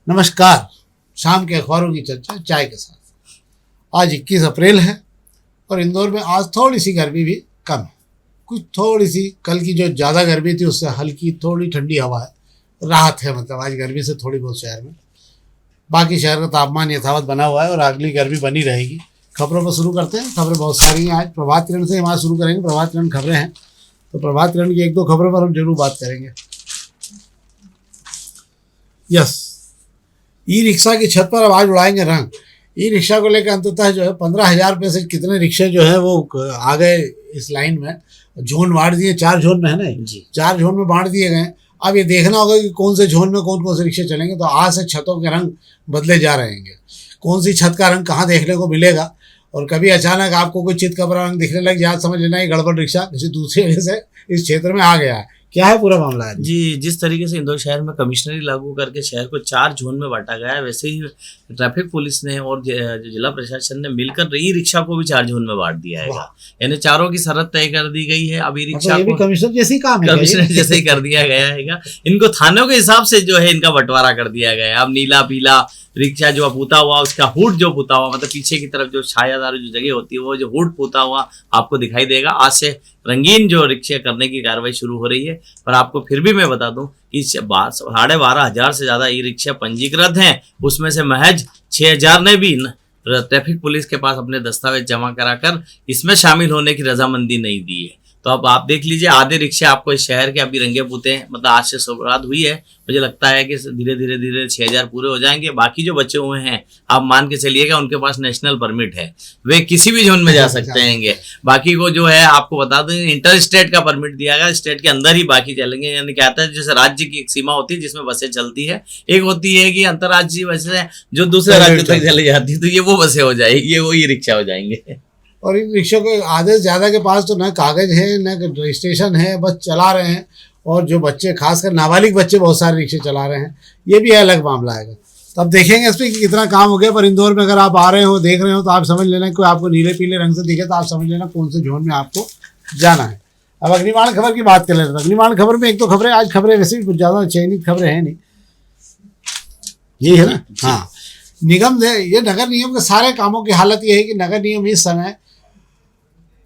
नमस्कार। शाम के अखबारों की चर्चा चाय के साथ। आज 21 अप्रैल है और इंदौर में आज थोड़ी सी गर्मी भी कम है। कुछ थोड़ी सी कल की जो ज़्यादा गर्मी थी उससे हल्की थोड़ी ठंडी हवा है, राहत है। मतलब आज गर्मी से थोड़ी बहुत शहर में, बाकी शहर का तापमान यथावत बना हुआ है और अगली गर्मी बनी रहेगी। खबरों पर शुरू करते हैं। खबरें बहुत सारी हैं। आज प्रभात किरण से हम आज शुरू करेंगे। प्रभात किरण खबरें हैं तो प्रभात किरण की एक दो खबरों पर हम जरूर बात करेंगे। यस, ई रिक्शा की छत पर अब आज उड़ाएंगे रंग। ई रिक्शा को लेकर अंततः जो है 15,000 रुपये से कितने रिक्शे जो है वो आ गए इस लाइन में। जोन बांट दिए, 4 जोन में है ना जी, 4 जोन में बांट दिए गए। अब ये देखना होगा कि कौन से जोन में कौन कौन से रिक्शे चलेंगे। तो आज से छतों के रंग बदले जा रहे हैं। कौन सी छत का रंग कहाँ देखने को मिलेगा और कभी अचानक आपको कोई चित कपड़ा रंग दिखने लग जाए, समझ लेना ये गड़बड़ रिक्शा किसी दूसरी वजह से इस क्षेत्र में आ गया है। क्या है पूरा मामला है जी? जिस तरीके से इंदौर शहर में कमिश्नरी लागू करके शहर को 4 जोन में बांटा गया है, वैसे ही ट्रैफिक पुलिस ने और जिला प्रशासन ने मिलकर ई रिक्शा को भी 4 जोन में बांट दिया है। यानी चारों की शरत तय कर दी गई है। अब ई रिक्शा को कमिश्नर जैसे ही काम है, कमिश्नर जैसे ही कर दिया गया है। इनको थानों के हिसाब से जो है इनका बंटवारा कर दिया गया है। अब नीला पीला रिक्शा जो पुता हुआ, उसका हुड जो पुता हुआ, मतलब पीछे की तरफ जो छायादार जो जगह होती है वो जो हुड पुता हुआ आपको दिखाई देगा। आज से रंगीन जो रिक्शे करने की कार्रवाई शुरू हो रही है। पर आपको फिर भी मैं बता दूं कि 12,500 से ज्यादा ई रिक्शा पंजीकृत हैं। उसमें से महज 6,000 ने भी ट्रैफिक पुलिस के पास अपने दस्तावेज जमा कराकर इसमें शामिल होने की रजामंदी नहीं दी है। तो अब आप देख लीजिए, आधे रिक्शे आपको इस शहर के अभी रंगे पुते हैं। मतलब आज से शुरुआत हुई है। मुझे लगता है कि धीरे धीरे 6,000 पूरे हो जाएंगे। बाकी जो बचे हुए हैं आप मान के चलिएगा उनके पास नेशनल परमिट है, वे किसी भी जोन में जा सकते हैं। बाकी को जो है आपको बता दें इंटर स्टेट का परमिट दिया गया, स्टेट के अंदर ही बाकी चलेंगे। यानी क्या आता है, जैसे राज्य की एक सीमा होती है जिसमें बसें चलती है, एक होती है कि अंतर्राज्यीय बसें जो दूसरे राज्य तक चली जाती है, तो ये वो बसें हो जाएगी, ये वो ई रिक्शा हो जाएंगे। और इन रिक्शों के आधे से ज़्यादा के पास तो न कागज़ है न रजिस्ट्रेशन है, बस चला रहे हैं। और जो बच्चे, खासकर नाबालिग बच्चे बहुत सारे रिक्शे चला रहे हैं, ये भी अलग मामला आएगा। तो अब देखेंगे इस पर कि कितना काम हो गया। पर इंदौर में अगर आप आ रहे हो, देख रहे हो, तो आप समझ लेना, कोई आपको नीले पीले रंग से दिखे तो आप समझ लेना कौन से जोन में आपको जाना है। अब अग्निबाण खबर की बात कर लेते हैं। अग्निबाण खबर में एक तो खबरें, आज खबरें वैसे भी ज़्यादा चयनित खबरें हैं नहीं, यही है ना। हाँ, निगम ये नगर निगम के सारे कामों की हालत ये है कि नगर निगम इस समय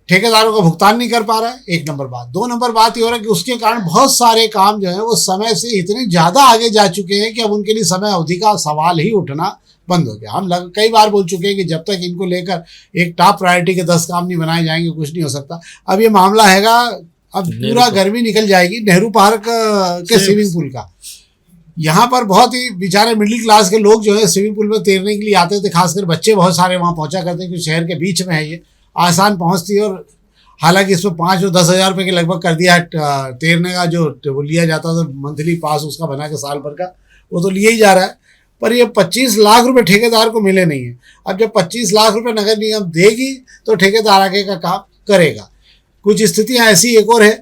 ठेकेदारों का भुगतान नहीं कर पा रहा है, 1 नंबर बात। 2 नंबर बात ये हो रहा है कि उसके कारण बहुत सारे काम जो है वो समय से इतने ज़्यादा आगे जा चुके हैं कि अब उनके लिए समय अवधि का सवाल ही उठना बंद हो गया। हम कई बार बोल चुके हैं कि जब तक इनको लेकर एक टॉप प्रायोरिटी के 10 काम नहीं बनाए जाएंगे कुछ नहीं हो सकता। अब ये मामला हैगा, अब पूरा गर्मी निकल जाएगी नेहरू पार्क के स्विमिंग पूल का। यहाँ पर बहुत ही बेचारे मिडिल क्लास के लोग जो है स्विमिंग पूल में तैरने के लिए आते थे, खासकर बच्चे बहुत सारे वहाँ पहुँचा करते हैं क्योंकि शहर के बीच में है, ये आसान पहुँचती है। और हालांकि इसमें 5 और 10,000 रुपये के लगभग कर दिया है तैरने का, जो वो लिया जाता था मंथली पास उसका बना के साल भर का, वो तो लिया ही जा रहा है। पर ये 25 लाख रुपए ठेकेदार को मिले नहीं है। अब जब 25 लाख रुपए नगर निगम देगी तो ठेकेदार आगे का काम करेगा। कुछ स्थितियाँ ऐसी एक और है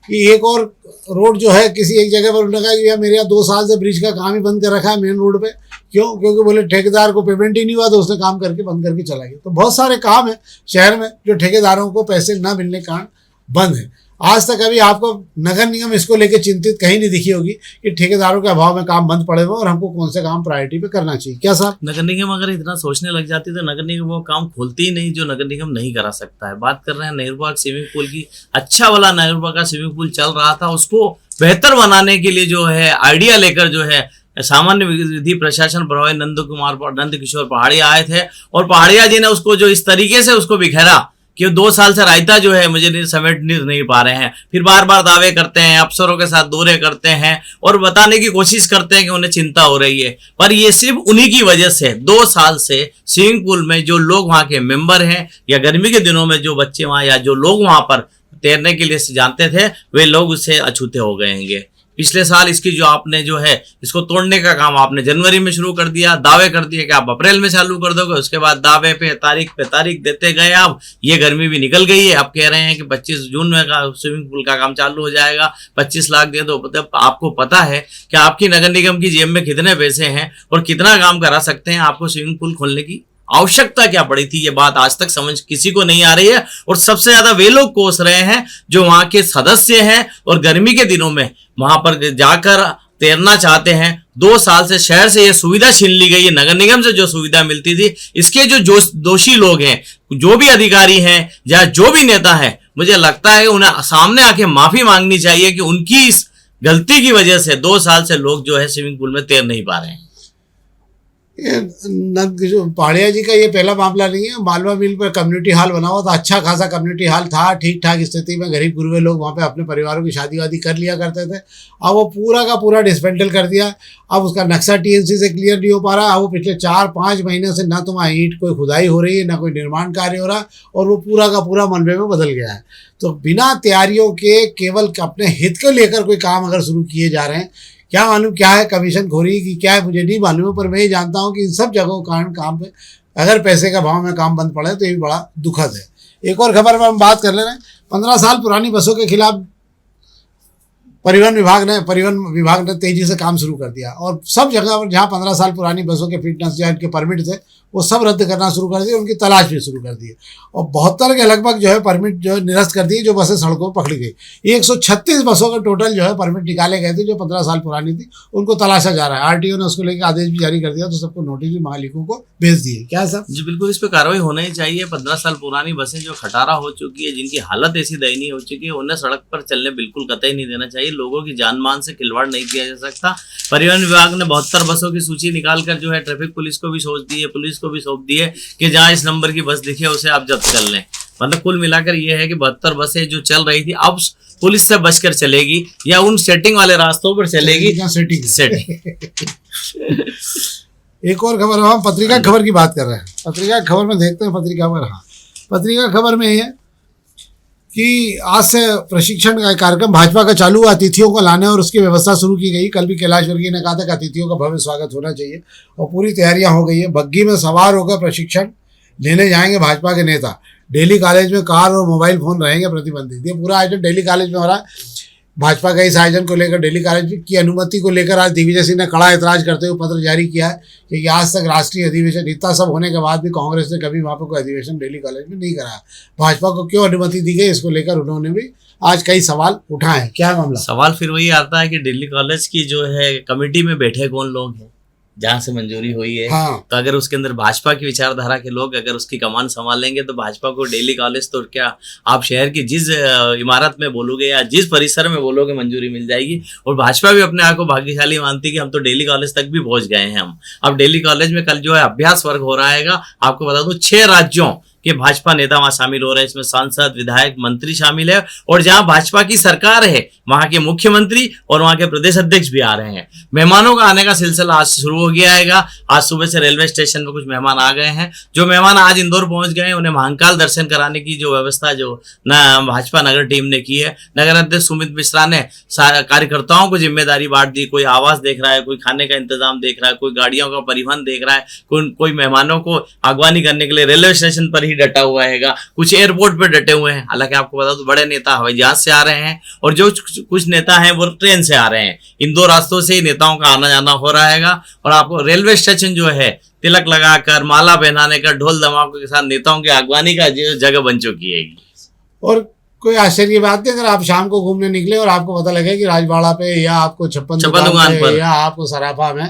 कि एक और रोड जो है किसी एक जगह पर लगा कि मेरे यहाँ 2 साल से ब्रिज का काम ही बंद कर रखा है मेन रोड पे। क्यों? क्योंकि बोले ठेकेदार को पेमेंट ही नहीं हुआ तो उसने काम करके बंद करके चला गया। तो बहुत सारे काम है शहर में जो ठेकेदारों को पैसे न मिलने के कारण बंद है। आज तक अभी आपको नगर निगम इसको लेकर चिंतित कहीं नहीं दिखी होगी कि ठेकेदारों के अभाव में काम बंद पड़े हुए और हमको कौन से काम प्रायोरिटी पे करना चाहिए। क्या साहब? नगर निगम अगर इतना सोचने लग जाती तो नगर निगम वो काम खोलती ही नहीं जो नगर निगम नहीं करा सकता है। बात कर रहे हैं नेहरू पार्क स्विमिंग पूल की। अच्छा वाला नेहरू पार्क का स्विमिंग पूल चल रहा था, उसको बेहतर बनाने के लिए जो है आइडिया लेकर जो है सामान्य विधि प्रशासन प्रभारी नंद किशोर पहाड़िया आए थे और पहाड़िया जी ने उसको जो इस तरीके से उसको बिखेरा कि 2 साल से रायता जो है मुझे समेट नहीं पा रहे हैं। फिर बार बार दावे करते हैं, अफसरों के साथ दौरे करते हैं और बताने की कोशिश करते हैं कि उन्हें चिंता हो रही है। पर ये सिर्फ उन्हीं की वजह से 2 साल से स्विमिंग पूल में जो लोग वहाँ के मेंबर हैं या गर्मी के दिनों में जो बच्चे वहाँ या जो लोग वहाँ पर तैरने के लिए जानते थे वे लोग उससे अछूते हो गए हैं। पिछले साल इसकी जो आपने जो है इसको तोड़ने का काम आपने जनवरी में शुरू कर दिया, दावे कर दिए कि आप अप्रैल में चालू कर दोगे। उसके बाद दावे पे तारीख देते गए। अब ये गर्मी भी निकल गई है। अब कह रहे हैं कि 25 जून में स्विमिंग पूल का काम चालू हो जाएगा, 25 लाख दे दो। मतलब आपको पता है कि आपकी नगर निगम की जेब में कितने पैसे हैं और कितना काम करा सकते हैं। आपको स्विमिंग पूल खोलने की आवश्यकता क्या पड़ी थी, ये बात आज तक समझ किसी को नहीं आ रही है। और सबसे ज्यादा वे लोग कोस रहे हैं जो वहां के सदस्य हैं और गर्मी के दिनों में वहां पर जाकर तैरना चाहते हैं 2 साल से शहर से ये सुविधा छीन ली गई है। नगर निगम से जो सुविधा मिलती थी, इसके जो दोषी लोग हैं, जो भी अधिकारी हैं या जो भी नेता हैं, मुझे लगता है उन्हें सामने आके माफी मांगनी चाहिए कि उनकी इस गलती की वजह से 2 साल से लोग जो है स्विमिंग पूल में तैर नहीं पा रहे हैं। पहाड़िया जी का ये पहला मामला नहीं है। मालवा मिल पर कम्युनिटी हॉल बना हुआ था, अच्छा खासा कम्युनिटी हॉल था, ठीक ठाक स्थिति में, गरीब गुरबे लोग वहाँ पे अपने परिवारों की शादी वादी कर लिया करते थे। अब वो पूरा का पूरा डिसमेंटल कर दिया। अब उसका नक्शा टीएनसी से क्लियर नहीं हो पा रहा। अब वो पिछले 4-5 महीने से ना तो वहाँ ईंट कोई खुदाई हो रही है, ना कोई निर्माण कार्य हो रहा, और वो पूरा का पूरा मलबे में बदल गया है। तो बिना तैयारियों के केवल अपने हित को लेकर कोई काम अगर शुरू किए जा रहे हैं, क्या मालूम क्या है कमीशन खोरी की क्या है, मुझे नहीं मालूम है, पर मैं ये जानता हूँ कि इन सब जगहों के कारण काम पे अगर पैसे का भाव में काम बंद पड़े तो ये बड़ा दुखद है। एक और खबर पर हम बात कर ले रहे हैं। 15 साल पुरानी बसों के खिलाफ परिवहन विभाग ने तेजी से काम शुरू कर दिया, और सब जगह पर जहाँ 15 साल पुरानी बसों के फिटनेस या इनके परमिट थे वो सब रद्द करना शुरू कर दिए, उनकी तलाश भी शुरू कर दी है। और 72 के लगभग जो है परमिट जो निरस्त कर दिए, जो बसें सड़कों पर पकड़ी गई। 136 बसों का टोटल जो है परमिट निकाले गए थे जो 15 साल पुरानी थी, उनको तलाशा जा रहा है। आरटीओ ने उसको लेकर आदेश भी जारी कर दिया, तो सबको नोटिस भी मालिकों को भेज दिए। क्या सर? जी बिल्कुल, इस पर कार्रवाई होना ही चाहिए। 15 साल पुरानी बसें जो खटारा हो चुकी है, जिनकी हालत ऐसी दयनीय हो चुकी है, उन्हें सड़क पर चलने बिल्कुल कतई नहीं देना चाहिए। लोगों की जान मान से खिलवाड़ नहीं किया जा सकता। परिवहन विभाग ने 72 बसों की सूची निकालकर जो है ट्रैफिक पुलिस को भी सौंप दी है, पुलिस को भी सौंप दी है कि जहां इस नंबर की बस दिखे उसे आप जब्त कर लें। मतलब कुल मिलाकर ये है कि 72 बसें जो चल रही थी अब पुलिस से बचकर चलेगी या उन सेटिंग वाले रास्तों पर चलेगी। सेटिंग एक और खबर, हम पत्रिका खबर की बात कर रहे हैं। पत्रिका खबर में देखते हैं पत्रिका खबर। हाँ, पत्रिका खबर में ये कि आज से प्रशिक्षण का कार्यक्रम भाजपा का चालू हुआ। अतिथियों को लाने और उसकी व्यवस्था शुरू की गई। कल भी कैलाश वर्गीय ने कहा था कि अतिथियों का भव्य स्वागत होना चाहिए, और पूरी तैयारियां हो गई है। बग्गी में सवार होकर प्रशिक्षण लेने जाएंगे भाजपा के नेता। डेली कॉलेज में कार और मोबाइल फोन रहेंगे प्रतिबंधित। ये पूरा आयोजन डेली कॉलेज में हो रहा है। भाजपा का इस आयोजन को लेकर डेली कॉलेज की अनुमति को लेकर आज दिग्विजय सिंह ने कड़ा ऐतराज करते हुए पत्र जारी किया है कि आज तक राष्ट्रीय अधिवेशन इतना सब होने के बाद भी कांग्रेस ने कभी वहाँ पर कोई अधिवेशन डेली कॉलेज में नहीं कराया। भाजपा को क्यों अनुमति दी गई, इसको लेकर उन्होंने भी आज कई सवाल उठाए। क्या मामला? सवाल फिर वही आता है कि दिल्ली कॉलेज की जो है कमेटी में बैठे कौन लोग हैं जहां से मंजूरी हुई है। हाँ। तो अगर उसके अंदर भाजपा की विचारधारा के लोग अगर उसकी कमान संभाल लेंगे तो भाजपा को डेली कॉलेज तो क्या आप शहर की जिस इमारत में बोलोगे या जिस परिसर में बोलोगे मंजूरी मिल जाएगी। और भाजपा भी अपने आप को भाग्यशाली मानती है कि हम तो डेली कॉलेज तक भी पहुंच गए हैं। हम अब डेली कॉलेज में कल जो है अभ्यास वर्ग हो रहा है। आपको बता दूं 6 राज्यों के भाजपा नेता वहां शामिल हो रहे हैं। इसमें सांसद, विधायक, मंत्री शामिल है, और जहां भाजपा की सरकार है वहां के मुख्यमंत्री और वहां के प्रदेश अध्यक्ष भी आ रहे हैं। मेहमानों का आने का सिलसिला आज शुरू हो गया है। आज सुबह से रेलवे स्टेशन पर कुछ मेहमान आ गए हैं। जो मेहमान आज इंदौर पहुंच गए हैं उन्हें महाकाल दर्शन कराने की जो व्यवस्था जो भाजपा नगर टीम ने की है, नगर अध्यक्ष सुमित मिश्रा ने कार्यकर्ताओं को जिम्मेदारी बांट दी। कोई आवास देख रहा है, कोई खाने का इंतजाम देख रहा है, कोई गाड़ियों का परिवहन देख रहा है, कोई मेहमानों को अगवानी करने के लिए रेलवे स्टेशन पर डटा हुआ है, कुछ एयरपोर्ट पे डटे हुए हैं। हालांकि आपको बता दो बड़े नेता हवाई जहाज से आ रहे हैं और जो कुछ नेता हैं वो ट्रेन से आ रहे हैं। इन 2 रास्तों से ही नेताओं का आना जाना हो रहा है। और आपको रेलवे स्टेशन जो है तिलक लगाकर, माला पहनाने का, ढोल धमाकों के साथ नेताओं की अगवानी का जगह बन चुकी है। और कोई आश्चर्य की बात नहीं अगर आप शाम को घूमने निकले और आपको पता लगे कि राजवाड़ा पे या आपको छप्पन दुकान पे या आपको सराफा में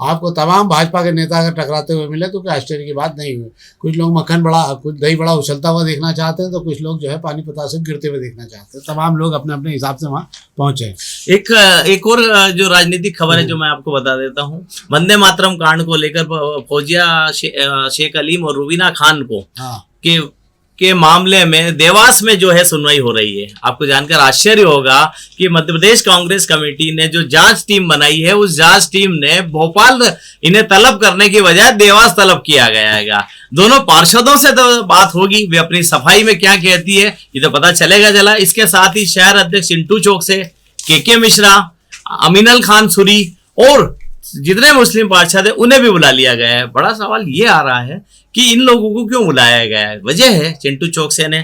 आपको तमाम भाजपा के नेता अगर टकराते हुए मिले तो कोई आश्चर्य की बात नहीं हुई। कुछ लोग मक्खन बड़ा, कुछ दही बड़ा उछलता हुआ देखना चाहते हैं, तो कुछ लोग जो है पानी पतासे गिरते हुए देखना चाहते हैं। तमाम लोग अपने अपने हिसाब से वहाँ पहुंचे। एक और जो राजनीतिक खबर है जो मैं आपको बता देता हूँ। वंदे मातरम कांड को लेकर फौजिया शेख अलीम और रुबीना खान को के मामले में देवास में जो है सुनवाई हो रही है। आपको जानकर आश्चर्य होगा कि मध्य प्रदेश कांग्रेस कमेटी ने जो जांच टीम बनाई है उस जांच टीम ने भोपाल इन्हें तलब करने की बजाय देवास तलब किया गया है। दोनों पार्षदों से तो बात होगी, वे अपनी सफाई में क्या कहती है ये तो पता चलेगा। इसके साथ ही शहर अध्यक्ष चिंटू चौक से के मिश्रा, अमीनल खान सुरी और जितने मुस्लिम पार्षद है उन्हें भी बुला लिया गया है। बड़ा सवाल ये आ रहा है कि इन लोगों को क्यों बुलाया गया है। वजह है चिंटू चौकसे ने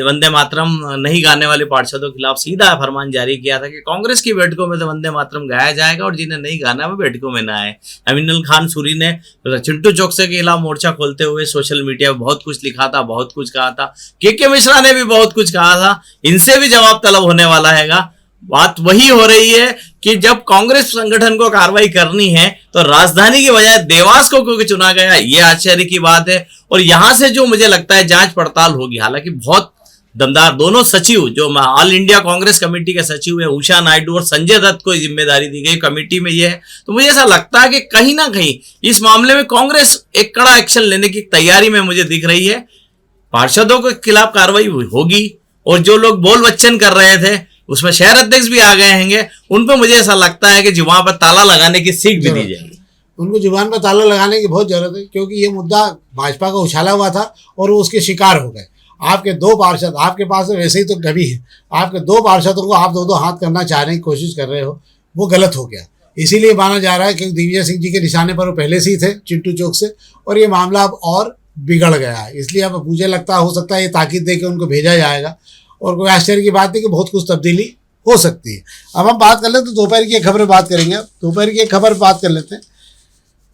वंदे मातरम नहीं गाने वाले पार्षदों के खिलाफ सीधा फरमान जारी किया था कि कांग्रेस की बैठकों में तो वंदे मातरम गाया जाएगा और जिन्हें नहीं गाना वो बैठकों में ना आए। अमीनुल खान सूरी ने चिंटू चौकसे के खिलाफ मोर्चा खोलते हुए सोशल मीडिया पर बहुत कुछ लिखा था, बहुत कुछ कहा था। के मिश्रा ने भी बहुत कुछ कहा था। इनसे भी जवाब तलब होने वाला है। बात वही हो रही है कि जब कांग्रेस संगठन को कार्रवाई करनी है तो राजधानी की बजाय देवास को क्योंकि चुना गया, ये आश्चर्य की बात है। और यहां से जो मुझे लगता है जांच पड़ताल होगी, हालांकि बहुत दमदार दोनों सचिव जो ऑल इंडिया कांग्रेस कमेटी के सचिव है उषा नायडू और संजय दत्त को जिम्मेदारी दी गई कमेटी में ये है, तो मुझे ऐसा लगता है कि कहीं ना कहीं इस मामले में कांग्रेस एक कड़ा एक्शन लेने की तैयारी में मुझे दिख रही है। पार्षदों के खिलाफ कार्रवाई होगी और जो लोग बोल बच्चन कर रहे थे उसमें शहर अध्यक्ष भी आ गए हैंगे, उन पर मुझे ऐसा लगता है कि जुबान पर ताला लगाने की सीख भी दी जाएगी। उनको जुबान पर ताला लगाने की बहुत जरूरत है, क्योंकि ये मुद्दा भाजपा का उछाला हुआ था और वो उसके शिकार हो गए। आपके 2 पार्षद, आपके पास वैसे ही तो कभी है, आपके 2 पार्षदों को आप 2-2 हाथ करना चाहने की कोशिश कर रहे हो, वो गलत हो गया। इसीलिए माना जा रहा है कि दिग्विजय सिंह जी के निशाने पर वो पहले से ही थे चिंटू चौक से, और ये मामला अब और बिगड़ गया है। इसलिए अब मुझे लगता हो सकता है ये ताकीद दे के उनको भेजा जाएगा, और कोई आश्चर्य की बात नहीं कि बहुत कुछ तब्दीली हो सकती है। अब हम बात कर लेते तो दोपहर की एक खबर बात करेंगे। अब दोपहर की एक खबर बात कर लेते हैं।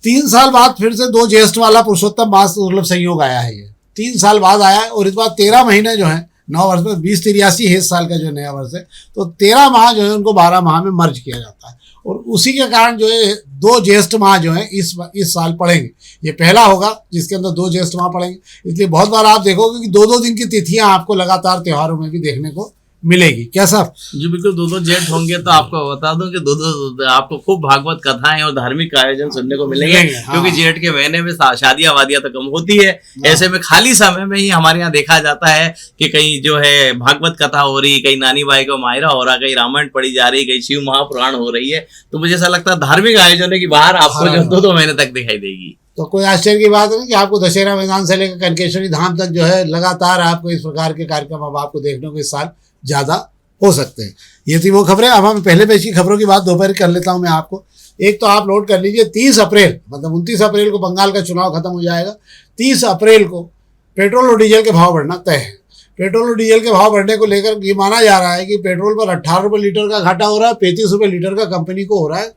3 साल बाद फिर से 2 ज्येष्ठ वाला पुरुषोत्तम मास दुर्लभ संयोग आया है। ये 3 साल बाद आया है, और इस बार 13 महीने जो है 9 वर्ष में 2083 है इस साल का जो नया वर्ष है, तो 13 माह जो है उनको 12 माह में मर्ज किया जाता है, और उसी के कारण जो है 2 ज्येष्ठ माह जो है इस साल पड़ेंगे। ये पहला होगा जिसके अंदर 2 ज्येष्ठ माह पड़ेंगे। इसलिए बहुत बार आप देखोगे कि 2-2 दिन की तिथियां आपको लगातार त्योहारों में भी देखने को मिलेगी। क्या साहब जी बिल्कुल, 2-2 जेठ होंगे। तो आपको बता दूं कि 2-2 आपको खूब भागवत कथाएं और धार्मिक आयोजन सुनने को मिलेंगे, हाँ। क्योंकि जेठ के महीने में शादियां वादियां तो कम होती है। ऐसे में खाली समय में ही हमारे यहाँ देखा जाता है कि कहीं जो है भागवत कथा हो रही, कहीं नानी बाई को मायरा हो रहा, कहीं रामायण पढ़ी जा रही, कहीं शिव महापुराण हो रही है। तो मुझे ऐसा लगता है धार्मिक आयोजनों की बाहर आपको जो 2-2 महीने तक दिखाई देगी। तो कोई आश्चर्य की बात नहीं कि आपको दशहरा मैदान से लेकर कनकेश्वरी धाम तक जो है लगातार आपको इस प्रकार के कार्यक्रम अब आपको देखने को इस साल ज़्यादा हो सकते हैं। ये थी वो खबरें। अब हम पहले पेश की खबरों की बात दोपहर कर लेता हूं मैं आपको। एक तो आप नोट कर लीजिए, 30 अप्रैल मतलब 29 अप्रैल को बंगाल का चुनाव खत्म हो जाएगा। 30 अप्रैल को पेट्रोल और डीजल के भाव बढ़ना तय है। पेट्रोल और डीजल के भाव बढ़ने को लेकर ये माना जा रहा है कि पेट्रोल पर 18 रुपये लीटर का घाटा हो रहा है, 35 रुपये लीटर का कंपनी को हो रहा है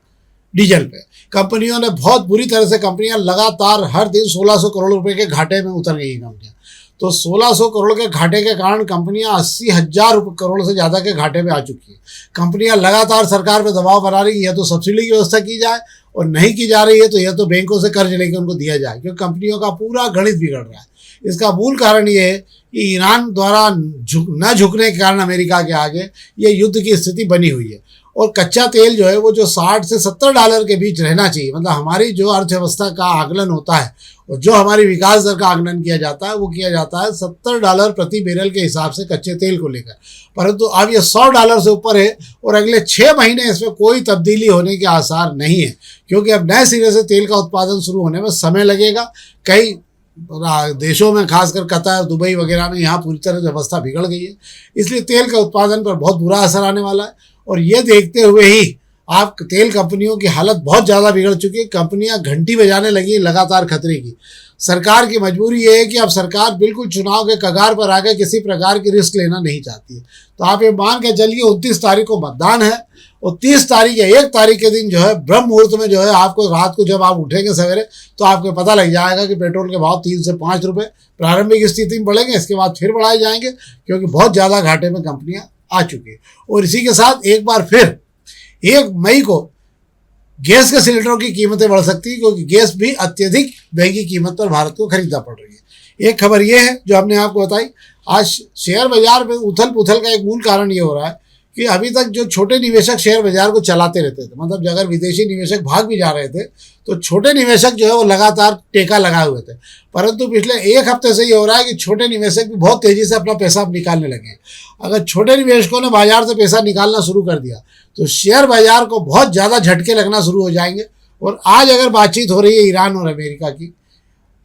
डीजल पे। कंपनियों ने बहुत बुरी तरह से, कंपनियां लगातार हर दिन 1600 करोड़ रुपए के घाटे में उतर गई कंपनियां। तो 1600 करोड़ के घाटे के कारण कंपनियां 80,000 करोड़ से ज़्यादा के घाटे में आ चुकी हैं। कंपनियां लगातार सरकार पर दबाव बना रही है, या तो सब्सिडी की व्यवस्था की जाए, और नहीं की जा रही है तो या तो बैंकों से कर्ज लेकर उनको दिया जाए, क्योंकि कंपनियों का पूरा गणित बिगड़ रहा है। इसका मूल कारण ये है कि ईरान द्वारा न झुकने के कारण अमेरिका के आगे ये युद्ध की स्थिति बनी हुई है। और कच्चा तेल जो है वो जो $60 से $70 के बीच रहना चाहिए, मतलब हमारी जो अर्थव्यवस्था का आकलन होता है और जो हमारी विकास दर का आकलन किया जाता है वो किया जाता है $70 प्रति बैरल के हिसाब से कच्चे तेल को लेकर। परंतु अब ये $100 से ऊपर है, और अगले 6 महीने इसमें कोई तब्दीली होने के आसार नहीं है, क्योंकि अब नए सिरे से तेल का उत्पादन शुरू होने में समय लगेगा। कई देशों में, खासकर कतर, दुबई वगैरह में यहाँ पूरी तरह व्यवस्था बिगड़ गई है, इसलिए तेल के उत्पादन पर बहुत बुरा असर आने वाला है। और ये देखते हुए ही आप तेल कंपनियों की हालत बहुत ज़्यादा बिगड़ चुकी है। कंपनियां घंटी बजाने लगी लगातार खतरे की। सरकार की मजबूरी ये है कि अब सरकार बिल्कुल चुनाव के कगार पर आकर किसी प्रकार की रिस्क लेना नहीं चाहती है। तो आप ये मान के चलिए 29 तारीख को मतदान है, और 30 तारीख या 1 तारीख के दिन जो है ब्रह्म मुहूर्त में जो है आपको रात को जब आप उठेंगे सवेरे तो आपको पता लग जाएगा कि पेट्रोल के भाव 3 से 5 रुपये प्रारंभिक स्थिति में बढ़ेंगे, इसके बाद फिर बढ़ाए जाएंगे, क्योंकि बहुत ज़्यादा घाटे में कंपनियां आ चुकी है। और इसी के साथ एक बार फिर 1 मई को गैस के सिलेंडरों की कीमतें बढ़ सकती है, क्योंकि गैस भी अत्यधिक महंगी कीमत पर भारत को खरीदना पड़ रही है। एक खबर ये है जो हमने आपको बताई। आज शेयर बाजार में उथल पुथल का एक मूल कारण ये हो रहा है कि अभी तक जो छोटे निवेशक शेयर बाजार को चलाते रहते थे, मतलब अगर विदेशी निवेशक भाग भी जा रहे थे तो छोटे निवेशक जो है वो लगातार टेका लगाए हुए थे। परंतु पिछले 1 हफ्ते से ये हो रहा है कि छोटे निवेशक भी बहुत तेज़ी से अपना पैसा निकालने लगे हैं। अगर छोटे निवेशकों ने बाजार से पैसा निकालना शुरू कर दिया तो शेयर बाजार को बहुत ज़्यादा झटके लगना शुरू हो जाएंगे। और आज अगर बातचीत हो रही है ईरान और अमेरिका की,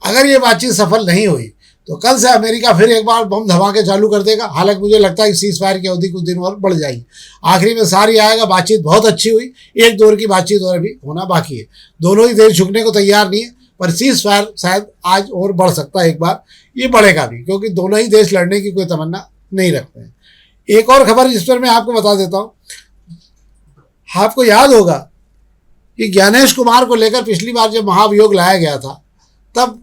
अगर ये बातचीत सफल नहीं हुई तो कल से अमेरिका फिर एक बार बम धमाके चालू कर देगा। हालांकि मुझे लगता है कि सीज फायर की अवधि कुछ दिन और बढ़ जाएगी। आखिरी में सारी आएगा, बातचीत बहुत अच्छी हुई, 1 दौर की बातचीत और अभी होना बाकी है। दोनों ही देश झुकने को तैयार नहीं है, पर सीज फायर शायद आज और बढ़ सकता है। एक बार ये बढ़ेगा भी, क्योंकि दोनों ही देश लड़ने की कोई तमन्ना नहीं रखते हैं। एक और खबर जिस पर मैं आपको बता देता हूँ, आपको याद होगा कि ज्ञानेश कुमार को लेकर पिछली बार जब महाभियोग लाया गया था तब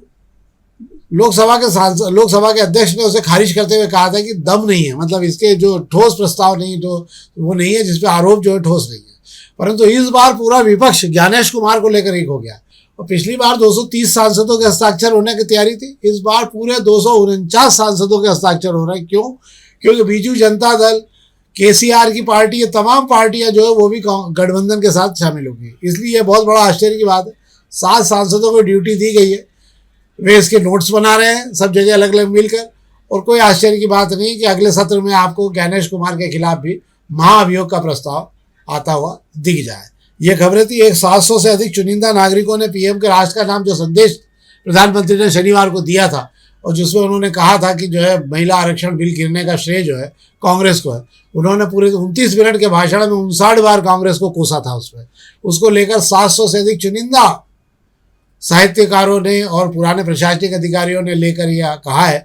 लोकसभा के अध्यक्ष ने उसे खारिज करते हुए कहा था कि दम नहीं है, मतलब इसके जो ठोस प्रस्ताव नहीं, तो वो नहीं है जिसपे आरोप जो है ठोस नहीं है। परंतु इस बार पूरा विपक्ष ज्ञानेश कुमार को लेकर एक हो गया, और पिछली बार 230 सांसदों के हस्ताक्षर होने की तैयारी थी, इस बार पूरे 249 सांसदों के हस्ताक्षर हो रहे हैं। क्यों? क्योंकि बीजू जनता दल, केसीआर की पार्टी, ये तमाम पार्टियां जो है वो भी गठबंधन के साथ शामिल होगी। इसलिए बहुत बड़ा आश्चर्य की बात है, 7 सांसदों को ड्यूटी दी गई है, वे इसके नोट्स बना रहे हैं सब जगह अलग अलग मिलकर, और कोई आश्चर्य की बात नहीं कि अगले सत्र में आपको ज्ञानेश कुमार के खिलाफ भी महाअभियोग का प्रस्ताव आता हुआ दिख जाए। ये खबरें थी। 700 से अधिक चुनिंदा नागरिकों ने पीएम के राष्ट्र का नाम जो संदेश प्रधानमंत्री ने शनिवार को दिया था, और जिसमें उन्होंने कहा था कि जो है महिला आरक्षण बिल गिरने का श्रेय जो है कांग्रेस को है, उन्होंने पूरे 29 मिनट के भाषण में 59 बार कांग्रेस को कोसा था उसमें। उसको लेकर 700 से अधिक चुनिंदा साहित्यकारों ने और पुराने प्रशासनिक अधिकारियों ने लेकर यह कहा है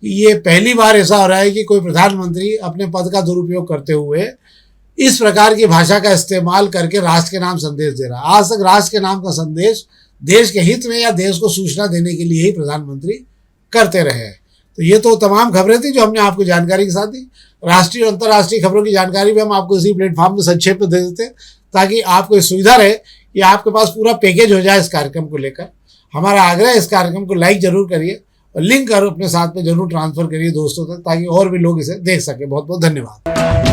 कि ये पहली बार ऐसा हो रहा है कि कोई प्रधानमंत्री अपने पद का दुरुपयोग करते हुए इस प्रकार की भाषा का इस्तेमाल करके राष्ट्र के नाम संदेश दे रहा है। आज तक राष्ट्र के नाम का संदेश देश के हित में या देश को सूचना देने के लिए ही प्रधानमंत्री करते रहे हैं। तो ये तो तमाम खबरें थी जो हमने आपको जानकारी के साथ दी। राष्ट्रीय और अंतर्राष्ट्रीय खबरों की जानकारी भी हम आपको इसी प्लेटफॉर्म में संक्षेप में दे देते हैं, ताकि आपको सुविधा रहे कि आपके पास पूरा पैकेज हो जाए इस कार्यक्रम को लेकर। हमारा आग्रह है इस कार्यक्रम को लाइक जरूर करिए और लिंक करो अपने साथ में जरूर ट्रांसफर करिए दोस्तों तक, ताकि और भी लोग इसे देख सकें। बहुत बहुत धन्यवाद।